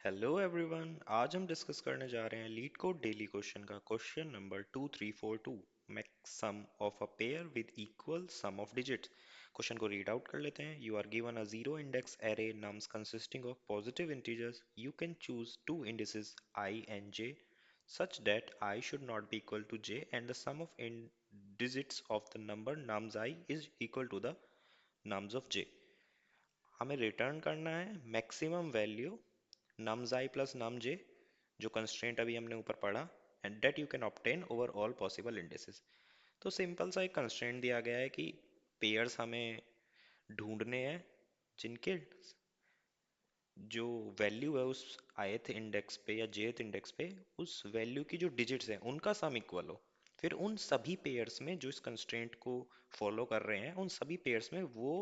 Hello everyone. आज हम discuss करने जा रहे हैं लीड कोड डेली क्वेश्चन का question number 2342। Make sum of a pair with equal sum of digits. Question को रीड आउट कर लेते हैं। You are given a zero index array nums consisting of positive integers. You can choose two indices i and j such that I should not be equal to j and the sum of digits of the number nums I is equal to the nums of j। हमें return करना है maximum value nums I plus num j, जो constraint अभी हमने ऊपर पढ़ा, and that you can obtain over all possible indices। तो simple सा एक कंस्ट्रेंट दिया गया है कि पेयर्स हमें ढूंढने हैं जिनके जो वैल्यू है उस ith इंडेक्स पे या jth इंडेक्स पे, उस वैल्यू की जो डिजिट्स हैं उनका सम इक्वल हो। फिर उन सभी पेयर्स में जो इस कंस्ट्रेंट को फॉलो कर रहे हैं, उन सभी पेयर्स में वो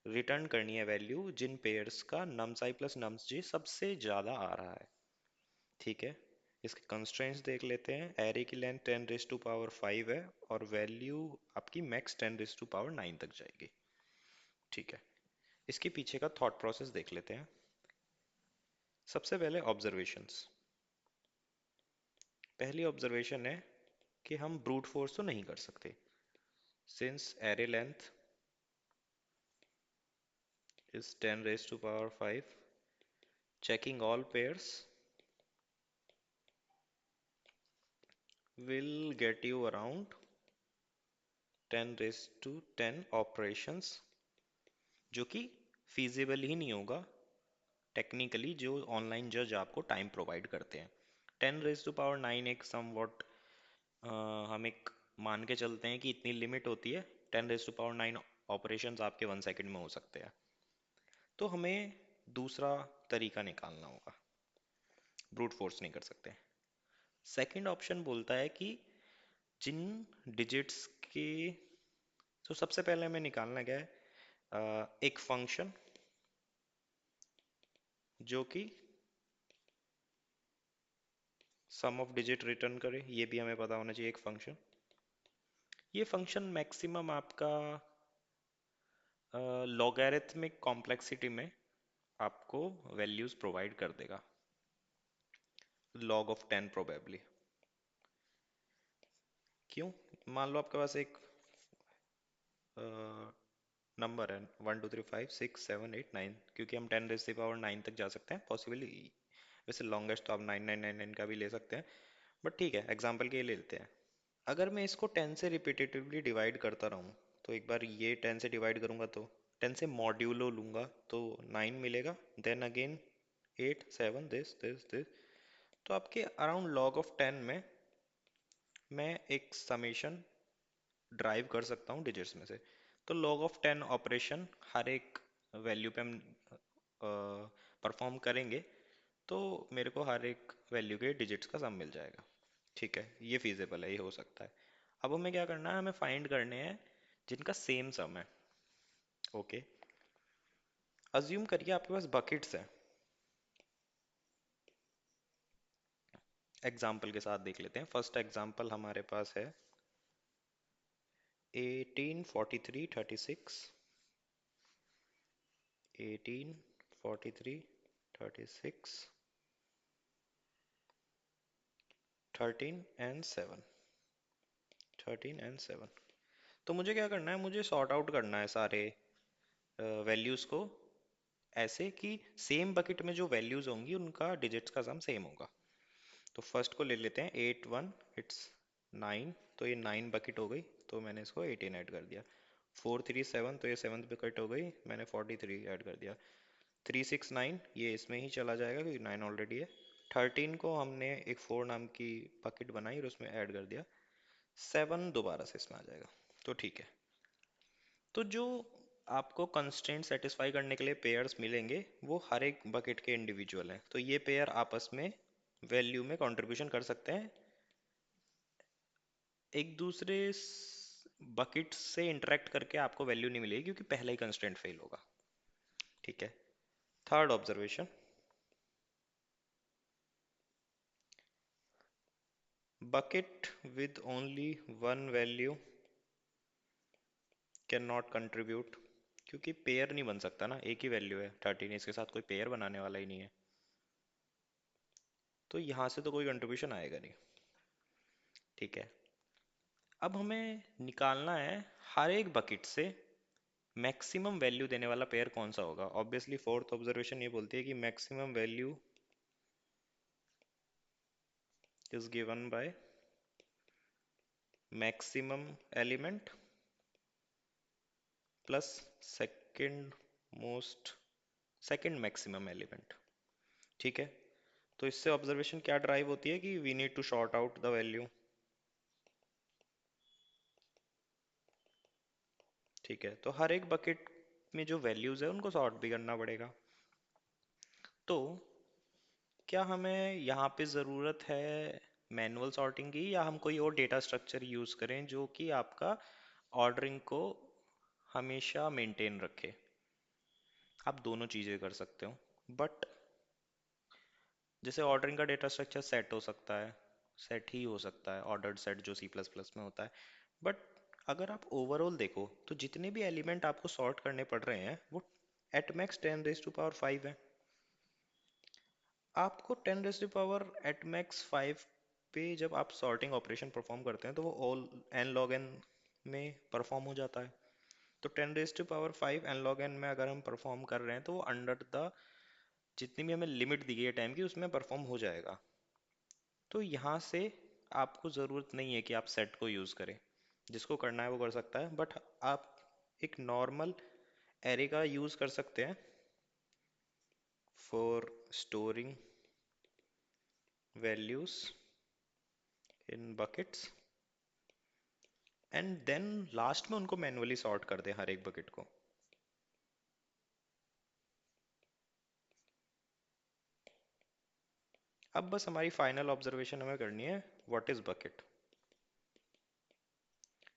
रिटर्न करनी है वैल्यू जिन पेयर्स का nums I plus nums j सबसे ज्यादा आ रहा है। ठीक है, इसके कंस्ट्रेंट्स देख लेते हैं। एरे की लेंथ 10 रेज टू पावर 5 है और वैल्यू आपकी मैक्स 10 रेज टू पावर 9 तक जाएगी। ठीक है, इसके पीछे का थॉट प्रोसेस देख लेते हैं। सबसे पहले ऑब्जर्वेशंस। पहली ऑब्जर्वेशन है कि हम ब्रूट फोर्स तो नहीं कर सकते, since array length is 10 raised to power 5, checking all pairs will get you around 10 raised to 10 operations, जो कि feasible ही नहीं होगा टेक्निकली, जो ऑनलाइन जज आपको टाइम प्रोवाइड करते हैं। 10 रेज टू पावर 9 एक सम वॉट हम एक मान के चलते हैं कि इतनी लिमिट होती है। 10 रेज टू पावर 9 ऑपरेशंस आपके 1 सेकंड में हो सकते हैं। तो हमें दूसरा तरीका निकालना होगा, ब्रूट फोर्स नहीं कर सकते। सेकंड ऑप्शन बोलता है कि जिन डिजिट्स के, तो सबसे पहले हमें निकालना क्या है, एक फंक्शन जो कि सम ऑफ डिजिट रिटर्न करे। ये भी हमें पता होना चाहिए एक फंक्शन। ये फंक्शन मैक्सिमम आपका लॉगैरिथमिक कॉम्प्लेक्सिटी में आपको वैल्यूज प्रोवाइड कर देगा, लॉग ऑफ 10 प्रोबेबली। क्यों? मान लो आपके पास एक नंबर है 1 2 3 5 6 7 8 9, क्योंकि हम 10 रेज़ टू पावर 9 तक जा सकते हैं पॉसिबली। वैसे लॉन्गेस्ट तो आप 9999 का भी ले सकते हैं, बट ठीक है, एग्जाम्पल के लिए ले लेते हैं। अगर मैं इसको 10 से रिपीटेटिवली डिवाइड करता रहूँ, तो एक बार ये 10 से डिवाइड करूँगा तो 10 से मॉड्यूलो लूँगा तो 9 मिलेगा, देन अगेन 8 7 दिस। तो आपके अराउंड लॉग ऑफ 10 में मैं एक समेशन ड्राइव कर सकता हूँ डिजिट्स में से। तो लॉग ऑफ 10 ऑपरेशन हर एक वैल्यू पे हम परफॉर्म करेंगे, तो मेरे को हर एक वैल्यू के डिजिट्स का सम मिल जाएगा। ठीक है, ये फीजिबल है, ये हो सकता है। अब हमें क्या करना है, हमें फाइंड करने हैं जिनका सेम सम है। ओके, अज्यूम करिए आपके पास बकेट्स हैं। एग्जाम्पल के साथ देख लेते हैं। फर्स्ट एग्जाम्पल हमारे पास है 18 43 36, 18 43 36, 13 and 7, 13 and 7। तो मुझे क्या करना है, मुझे सॉर्ट आउट करना है सारे वैल्यूज को ऐसे कि सेम बकेट में जो वैल्यूज होंगी उनका डिजिट्स का सम सेम होगा। तो फर्स्ट को ले लेते हैं 8 1, इट्स 9, तो ये 9 बकेट हो गई, तो मैंने इसको 18 ऐड कर दिया। 4 3 7, तो ये 7th बकेट हो गई, मैंने 43 ऐड कर दिया। 3 6 9, ये इसमें ही चला जाएगा क्योंकि 9 ऑलरेडी है। 13 को हमने एक 4 नाम की बकेट बनाई और उसमें ऐड कर दिया। 7 दोबारा से इसमें आ जाएगा। तो ठीक है, तो जो आपको कंस्ट्रेंट सेटिस्फाई करने के लिए पेयर्स मिलेंगे वो हर एक बकेट के इंडिविजुअल हैं। तो ये पेयर आपस में वैल्यू में कंट्रीब्यूशन कर सकते हैं, एक दूसरे बकेट से इंटरेक्ट करके आपको वैल्यू नहीं मिलेगी क्योंकि पहला ही कंस्ट्रेंट फेल होगा। ठीक है, third observation, bucket with only one value can not contribute, क्योंकि पेयर नहीं बन सकता ना, एक ही वैल्यू है 13, इसके साथ कोई पेयर बनाने वाला ही नहीं है। तो यहाँ से तो कोई कंट्रीब्यूशन आएगा नहीं। ठीक है, अब हमें निकालना है हर एक बकेट से मैक्सिमम वैल्यू देने वाला पेयर कौन सा होगा। ऑब्वियसली फोर्थ ऑब्जर्वेशन ये बोलती है कि maximum value is given by maximum element plus second most second maximum element. ठीक है, तो इससे ऑब्जर्वेशन क्या ड्राइव होती है कि we need to sort out the value. ठीक है, तो हर एक बकेट में जो वैल्यूज है उनको सॉर्ट भी करना पड़ेगा। तो क्या हमें यहाँ पे ज़रूरत है मैनुअल सॉर्टिंग की, या हम कोई और डेटा स्ट्रक्चर यूज़ करें जो कि आपका ऑर्डरिंग को हमेशा मेंटेन रखे। आप दोनों चीज़ें कर सकते हो, बट जैसे ऑर्डरिंग का डेटा स्ट्रक्चर सेट हो सकता है, सेट ही हो सकता है, ऑर्डर्ड सेट जो सी प्लस प्लस में होता है। बट अगर आप ओवरऑल देखो तो जितने भी एलिमेंट आपको सॉर्ट करने पड़ रहे हैं वो एट मैक्स 10⁵ है। आपको 10⁵ एट मैक्स 5 पे जब आप सॉर्टिंग ऑपरेशन परफॉर्म करते हैं तो वो ऑल एन लॉग एन में परफॉर्म हो जाता है। तो 10⁵ एन लॉग एन में अगर हम परफॉर्म कर रहे हैं तो वो अंडर द जितनी भी हमें लिमिट दी गई है टाइम की उसमें परफॉर्म हो जाएगा। तो यहाँ से आपको ज़रूरत नहीं है कि आप सेट को यूज़ करें, जिसको करना है वो कर सकता है, बट आप एक नॉर्मल एरे का यूज़ कर सकते हैं for storing values in buckets and then last में उनको मैनुअली सॉर्ट कर दें हर एक बकेट को। अब बस हमारी फाइनल ऑब्जर्वेशन हमें करनी है, व्हाट इज बकेट।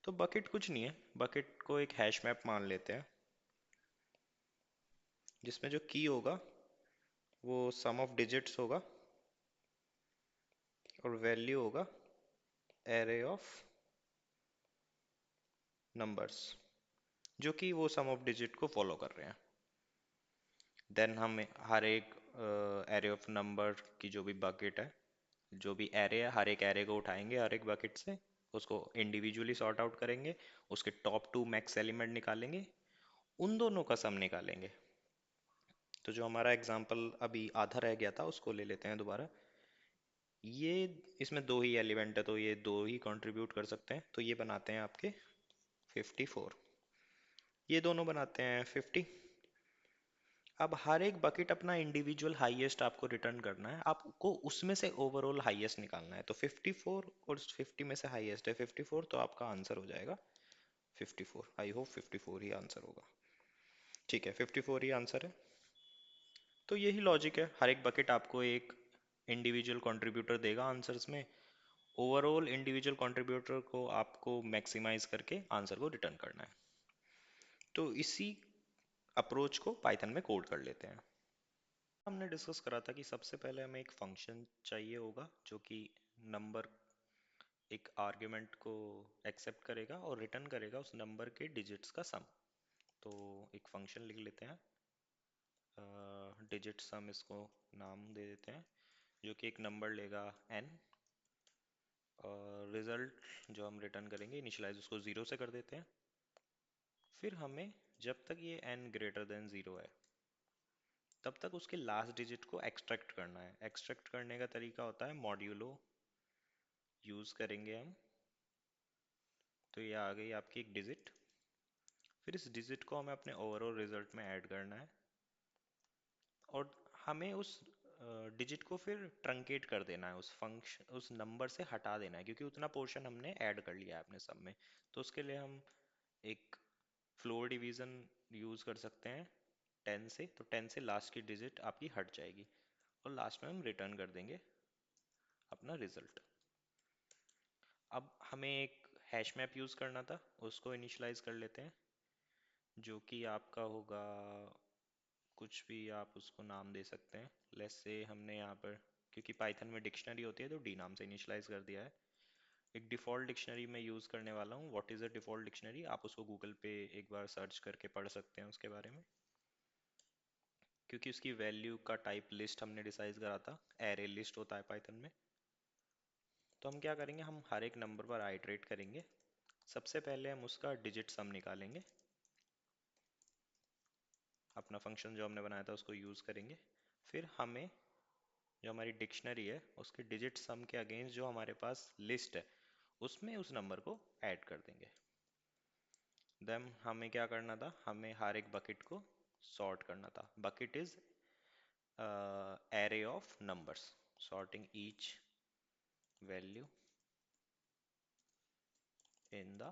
तो बकेट कुछ नहीं है, बकेट को एक हैश मैप मान लेते हैं जिसमें जो की होगा वो सम ऑफ डिजिट्स होगा और वैल्यू होगा एरे ऑफ नंबर्स जो कि वो सम ऑफ डिजिट को फॉलो कर रहे हैं। देन हम हर एक एरे ऑफ नंबर की जो भी बकेट है, जो भी एरे है, हर एक एरे को उठाएंगे हर एक बकेट से, उसको इंडिविजुअली सॉर्ट आउट करेंगे, उसके टॉप टू मैक्स एलिमेंट निकालेंगे, उन दोनों का सम निकालेंगे। तो जो हमारा एग्जांपल अभी आधा रह गया था उसको ले लेते हैं दोबारा। ये इसमें दो ही एलिमेंट है तो ये दो ही कंट्रीब्यूट कर सकते हैं, तो ये बनाते हैं आपके 54, ये दोनों बनाते हैं 50। अब हर एक बकेट अपना इंडिविजुअल हाईएस्ट आपको रिटर्न करना है, आपको उसमें से ओवरऑल हाईएस्ट निकालना है। तो 54 और 50 में से हाईएस्ट है 54, तो आपका आंसर हो जाएगा 54। आई होप 54 ही आंसर होगा। ठीक है, 54 ही आंसर है। तो यही लॉजिक है, हर एक बकेट आपको एक इंडिविजुअल कंट्रीब्यूटर देगा आंसर्स में, ओवरऑल इंडिविजुअल कंट्रीब्यूटर को आपको मैक्सिमाइज करके आंसर को रिटर्न करना है। तो इसी अप्रोच को पाइथन में कोड कर लेते हैं। हमने डिस्कस करा था कि सबसे पहले हमें एक फंक्शन चाहिए होगा जो कि नंबर, एक आर्ग्यूमेंट को एक्सेप्ट करेगा और रिटर्न करेगा उस नंबर के डिजिट्स का सम। तो एक फंक्शन लिख लेते हैं, डिजिट सम इसको नाम दे देते हैं, जो कि एक नंबर लेगा n, और रिजल्ट जो हम रिटर्न करेंगे इनिशियलाइज उसको 0 से कर देते हैं। फिर हमें जब तक ये n ग्रेटर देन 0 है तब तक उसके लास्ट डिजिट को एक्सट्रैक्ट करना है। एक्सट्रैक्ट करने का तरीका होता है मॉड्यूलो यूज करेंगे हम। तो ये आ गई आपकी एक डिजिट, फिर इस डिजिट को हमें अपने ओवरऑल रिजल्ट में ऐड करना है और हमें उस डिजिट को फिर ट्रंकेट कर देना है, उस फंक्शन उस नंबर से हटा देना है, क्योंकि उतना पोर्शन हमने ऐड कर लिया है अपने सब में। तो उसके लिए हम एक फ्लोर डिवीजन यूज कर सकते हैं 10 से। तो 10 से लास्ट की डिजिट आपकी हट जाएगी और लास्ट में हम रिटर्न कर देंगे अपना रिजल्ट। अब हमें एक हैश मैप यूज करना था, उसको इनिशियलाइज कर लेते हैं, जो कि आपका होगा कुछ भी आप उसको नाम दे सकते हैं। लेट्स से हमने यहाँ पर, क्योंकि पाइथन में डिक्शनरी होती है तो डी नाम से इनिशियलाइज कर दिया है। एक डिफ़ॉल्ट डिक्शनरी मैं यूज़ करने वाला हूँ। What is a default dictionary, आप उसको गूगल पे एक बार सर्च करके पढ़ सकते हैं उसके बारे में, क्योंकि उसकी वैल्यू का टाइप लिस्ट हमने डिसाइड करा था, एरे लिस्ट होता है पाइथन में। तो हम क्या करेंगे, हम हर एक नंबर पर आइटरेट करेंगे। सबसे पहले हम उसका डिजिट सम निकालेंगे, अपना फंक्शन जो हमने बनाया था उसको यूज़ करेंगे। फिर हमें जो हमारी डिक्शनरी है उसके डिजिट सम के अगेंस्ट जो हमारे पास लिस्ट है उसमें उस नंबर को ऐड कर देंगे। देन हमें क्या करना था, हमें हर एक बकेट को सॉर्ट करना था। Bucket is array of numbers, sorting each value in the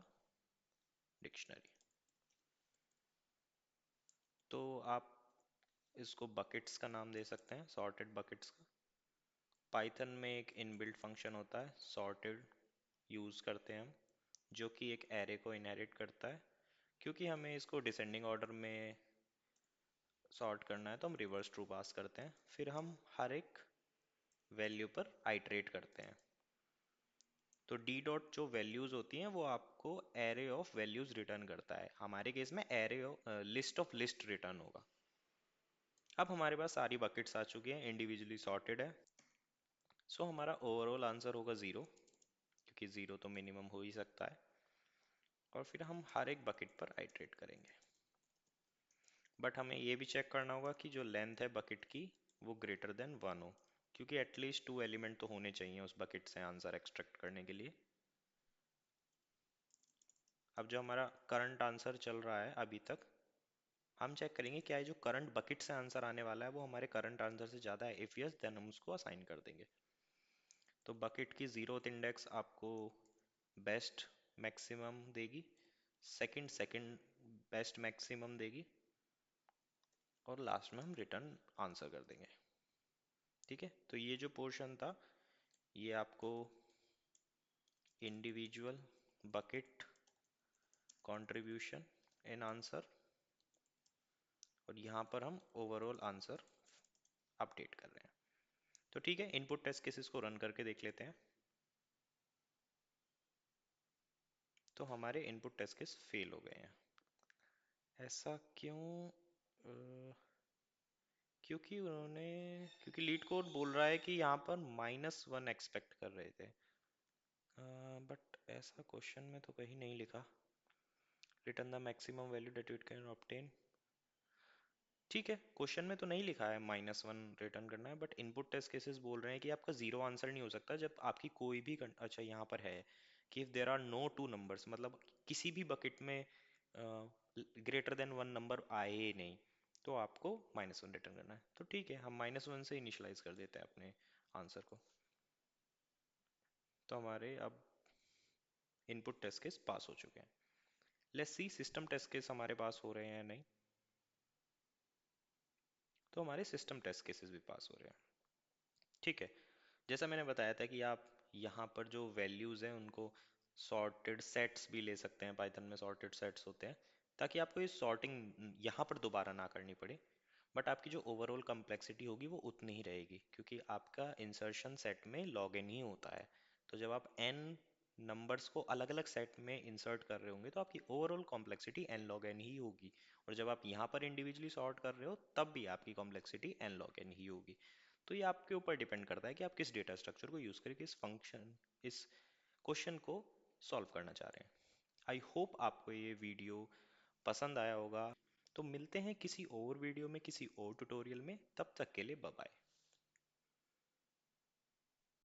dictionary। तो आप इसको बकेट्स का नाम दे सकते हैं, सॉर्टेड बकेट्स का। पाइथन में एक इनबिल्ट फंक्शन होता है सॉर्टेड, यूज़ करते हैं हम, जो कि एक एरे को इनहेरिट करता है। क्योंकि हमें इसको डिसेंडिंग ऑर्डर में सॉर्ट करना है तो हम रिवर्स ट्रू पास करते हैं, फिर हम हर एक वैल्यू पर आइटरेट करते हैं। तो डी डॉट जो वैल्यूज होती हैं वो आपको एरे ऑफ वैल्यूज रिटर्न करता है, हमारे केस में array list of list return होगा। अब हमारे पास सारी बकेट्स आ चुकी हैं, इंडिविजुअली सॉर्टेड है। सो हमारा ओवरऑल आंसर होगा 0, क्योंकि 0 तो मिनिमम हो ही सकता है। और फिर हम हर एक बकेट पर आइटरेट करेंगे। बट हमें ये भी चेक करना होगा कि जो लेंथ है बकेट की वो ग्रेटर देन 1 हो, क्योंकि एटलीस्ट 2 एलिमेंट तो होने चाहिए उस बकेट से आंसर एक्सट्रैक्ट करने के लिए। अब जो हमारा करंट आंसर चल रहा है अभी तक, हम चेक करेंगे क्या है जो करंट बकेट से आंसर आने वाला है वो हमारे करंट आंसर से ज़्यादा है। इफ़ यस देन हम उसको असाइन कर देंगे। तो बकेट की 0th इंडेक्स आपको बेस्ट मैक्सिमम देगी, सेकंड सेकंड बेस्ट मैक्सिमम देगी, और लास्ट में हम रिटर्न आंसर कर देंगे। ठीक है, तो ये जो पोर्शन था ये आपको individual bucket contribution in answer, और यहाँ पर हम ओवरऑल आंसर अपडेट कर रहे हैं। तो ठीक है, इनपुट टेस्ट केसेस को रन करके देख लेते हैं। तो हमारे इनपुट टेस्ट केस फेल हो गए हैं। ऐसा क्यों? क्योंकि उन्होंने, क्योंकि लीड कोड बोल रहा है कि यहाँ पर -1 एक्सपेक्ट कर रहे थे, बट ऐसा क्वेश्चन में तो कहीं नहीं लिखा। Return the maximum value that it can obtain. ठीक है, क्वेश्चन में तो नहीं लिखा है -1 रिटर्न करना है, बट इनपुट टेस्ट केसेस बोल रहे हैं कि आपका 0 आंसर नहीं हो सकता जब आपकी कोई भी अच्छा यहाँ पर है कि if there are no two numbers, मतलब किसी भी बकेट में ग्रेटर देन 1 नंबर आए ही नहीं, तो आपको -1 रिटर्न करना है। तो ठीक है, हम -1 से इनिशलाइज कर देते हैं अपने आंसर को। तो हमारे अब इनपुट टेस्ट केस पास हो चुके हैं। Let's see system test case हमारे पास हो रहे हैं या नहीं। तो हमारे सिस्टम टेस्ट केसेस भी पास हो रहे हैं। ठीक है, जैसा मैंने बताया था कि आप यहाँ पर जो वैल्यूज़ हैं उनको सॉर्टेड सेट्स भी ले सकते हैं, पाइथन में सॉर्टेड सेट्स होते हैं, ताकि आपको ये सॉर्टिंग यहाँ पर दोबारा ना करनी पड़े। बट आपकी जो ओवरऑल कम्प्लेक्सिटी होगी वो उतनी ही रहेगी, क्योंकि आपका इंसर्शन सेट में लॉग एन ही होता है। तो जब आप एन नंबर्स को अलग अलग सेट में इंसर्ट कर रहे होंगे तो आपकी overall complexity N log N ही होगी। और जब आप यहाँ पर इंडिविजुअली सॉर्ट कर रहे हो तब भी आपकी कॉम्प्लेक्सिटी एन लॉग एन ही होगी। तो ये आपके ऊपर डिपेंड करता है कि आप किस डेटा स्ट्रक्चर को यूज़ करके इस क्वेश्चन को सॉल्व करना चाह रहे हैं। आई होप आपको ये वीडियो पसंद आया होगा। तो मिलते हैं किसी और वीडियो में, किसी और ट्यूटोरियल में। तब तक के लिए बाय बाय।